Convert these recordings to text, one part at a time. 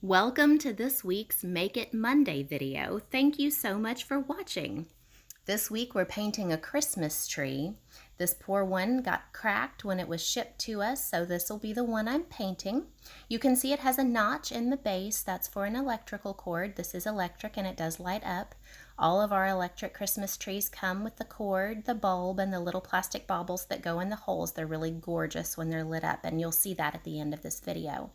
Welcome to this week's Make It Monday video. Thank you so much for watching. This week we're painting a Christmas tree. This poor one got cracked when it was shipped to us, so this will be the one I'm painting. You can see it has a notch in the base. That's for an electrical cord. This is electric and it does light up. All of our electric Christmas trees come with the cord, the bulb, and the little plastic baubles that go in the holes. They're really gorgeous when they're lit up, and you'll see that at the end of this video.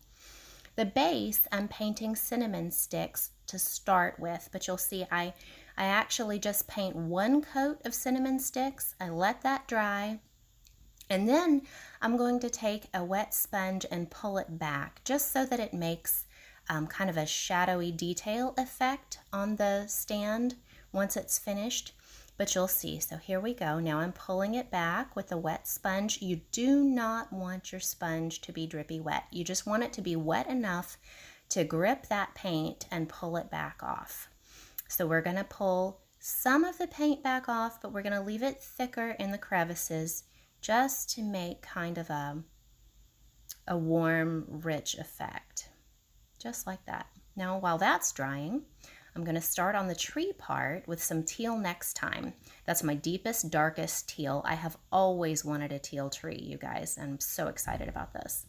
The base, I'm painting cinnamon sticks to start with, but you'll see I actually just paint one coat of cinnamon sticks. I let that dry, and then I'm going to take a wet sponge and pull it back just so that it makes kind of a shadowy detail effect on the stand once it's finished. But you'll see. So here we go. Now I'm pulling it back with a wet sponge. You do not want your sponge to be drippy wet. You just want it to be wet enough to grip that paint and pull it back off. So we're going to pull some of the paint back off, but we're going to leave it thicker in the crevices just to make kind of a warm, rich effect. Just like that. Now while that's drying, I'm going to start on the tree part with some teal next time. That's my deepest, darkest teal. I have always wanted a teal tree, you guys. I'm so excited about this.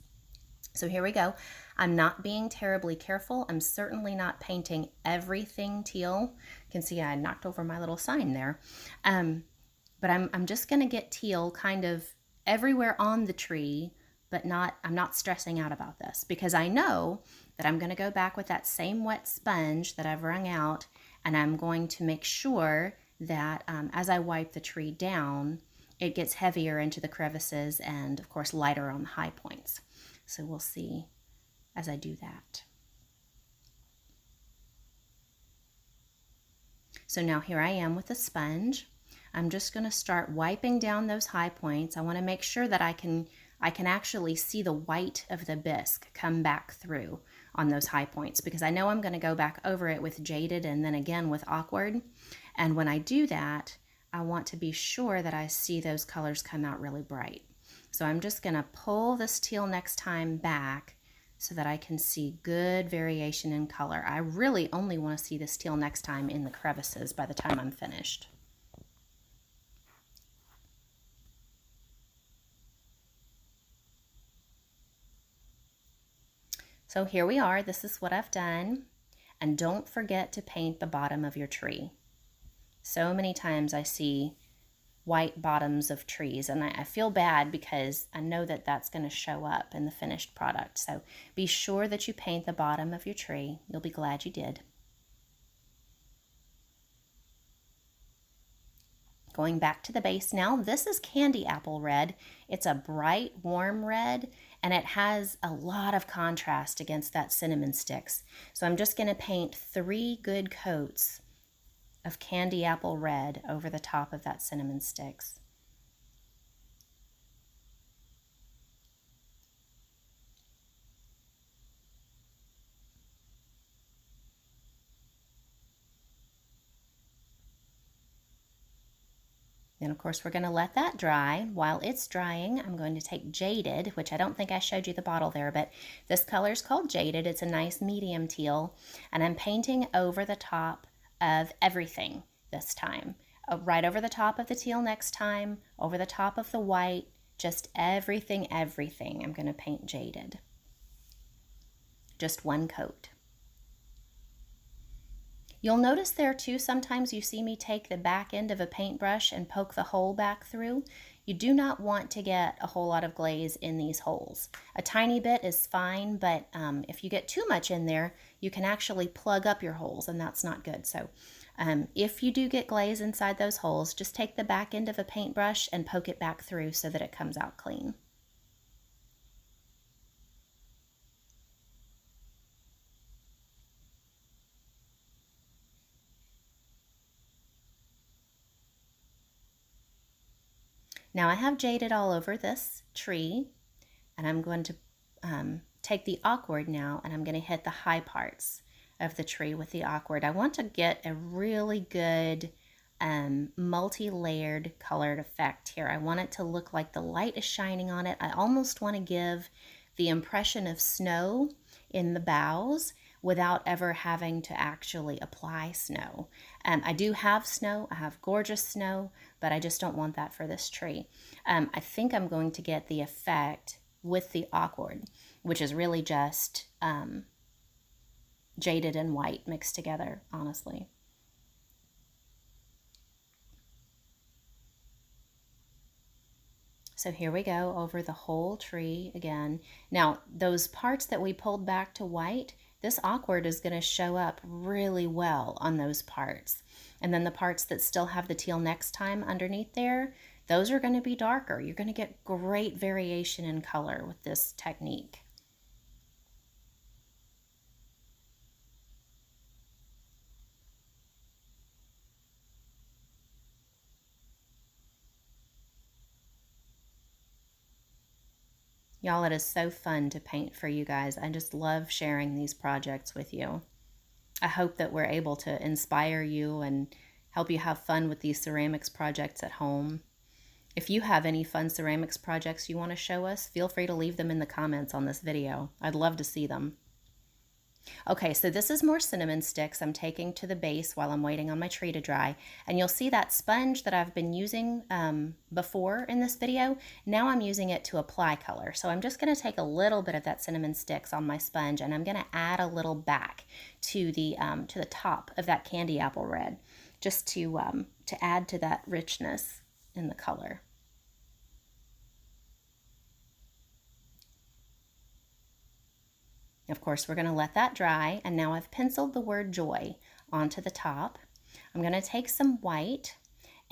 So here we go. I'm not being terribly careful. I'm certainly not painting everything teal. You can see I knocked over my little sign there. But I'm just going to get teal kind of everywhere on the tree, but I'm not stressing out about this because I know that I'm going to go back with that same wet sponge that I've wrung out, and I'm going to make sure that as I wipe the tree down, it gets heavier into the crevices and of course lighter on the high points. So we'll see as I do that. So now here I am with a sponge. I'm just going to start wiping down those high points. I want to make sure that I can actually see the white of the bisque come back through on those high points, because I know I'm going to go back over it with Jaded and then again with Awkward. And when I do that, I want to be sure that I see those colors come out really bright. So I'm just going to pull this teal next time back so that I can see good variation in color. I really only want to see this teal next time in the crevices by the time I'm finished. So here we are, this is what I've done, and don't forget to paint the bottom of your tree. So many times I see white bottoms of trees, and I feel bad because I know that that's going to show up in the finished product. So be sure that you paint the bottom of your tree. You'll be glad you did. Going back to the base now, this is Candy Apple Red. It's a bright, warm red, and it has a lot of contrast against that cinnamon sticks. So I'm just going to paint 3 good coats of Candy Apple Red over the top of that cinnamon sticks. Then of course we're going to let that dry. While it's drying, I'm going to take Jaded, which I don't think I showed you the bottle there, but this color is called Jaded. It's a nice medium teal, and I'm painting over the top of everything this time. Right over the top of the teal next time, over the top of the white, just everything. I'm going to paint Jaded. Just one coat. You'll notice there too, sometimes you see me take the back end of a paintbrush and poke the hole back through. You do not want to get a whole lot of glaze in these holes. A tiny bit is fine, but if you get too much in there, you can actually plug up your holes, and that's not good. So if you do get glaze inside those holes, just take the back end of a paintbrush and poke it back through so that it comes out clean. Now I have Jaded all over this tree, and I'm going to take the Awkward now, and I'm going to hit the high parts of the tree with the Awkward. I want to get a really good multi-layered colored effect here. I want it to look like the light is shining on it. I almost want to give the impression of snow in the boughs without ever having to actually apply snow. I do have snow, I have gorgeous snow, but I just don't want that for this tree. I think I'm going to get the effect with the awkward, which is really just jaded and white mixed together, honestly. So here we go over the whole tree again. Now, those parts that we pulled back to white, this awkward is going to show up really well on those parts. And then the parts that still have the teal next time underneath there, those are going to be darker. You're going to get great variation in color with this technique. Y'all, it is so fun to paint for you guys. I just love sharing these projects with you. I hope that we're able to inspire you and help you have fun with these ceramics projects at home. If you have any fun ceramics projects you want to show us, feel free to leave them in the comments on this video. I'd love to see them. Okay, so this is more cinnamon sticks I'm taking to the base while I'm waiting on my tree to dry. And you'll see that sponge that I've been using before in this video. Now I'm using it to apply color. So I'm just going to take a little bit of that cinnamon sticks on my sponge, and I'm going to add a little back to the top of that candy apple red, just to add to that richness in the color. Of course, we're going to let that dry, and now I've penciled the word joy onto the top. I'm going to take some white,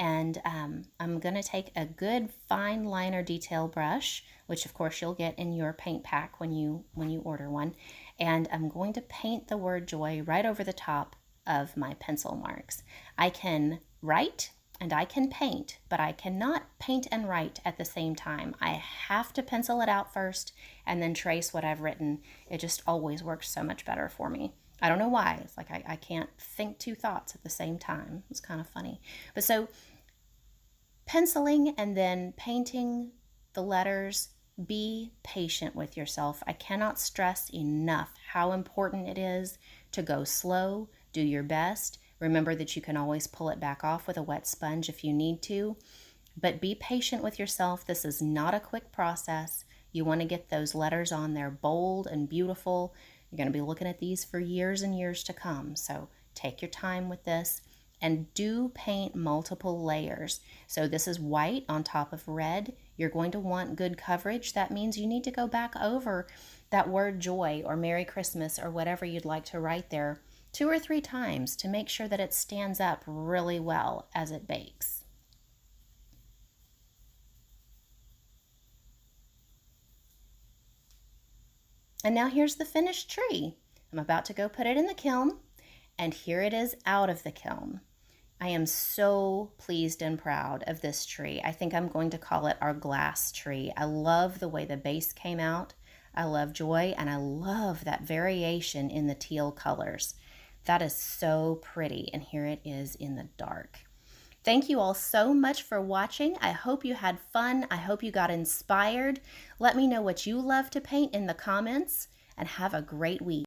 and I'm going to take a good fine liner detail brush, which of course you'll get in your paint pack when you order one, and I'm going to paint the word joy right over the top of my pencil marks. I can write and I can paint, but I cannot paint and write at the same time. I have to pencil it out first and then trace what I've written. It just always works so much better for me. I don't know why. It's like I can't think two thoughts at the same time. It's kind of funny. But so penciling and then painting the letters, be patient with yourself. I cannot stress enough how important it is to go slow, do your best. Remember that you can always pull it back off with a wet sponge if you need to, but be patient with yourself. This is not a quick process. You want to get those letters on there bold and beautiful. You're going to be looking at these for years and years to come, so take your time with this and do paint multiple layers. So this is white on top of red. You're going to want good coverage. That means you need to go back over that word joy or Merry Christmas or whatever you'd like to write there 2 or 3 times to make sure that it stands up really well as it bakes. And now here's the finished tree. I'm about to go put it in the kiln, and here it is out of the kiln. I am so pleased and proud of this tree. I think I'm going to call it our glass tree. I love the way the base came out. I love joy, and I love that variation in the teal colors. That is so pretty, and here it is in the dark. Thank you all so much for watching. I hope you had fun. I hope you got inspired. Let me know what you love to paint in the comments, and have a great week.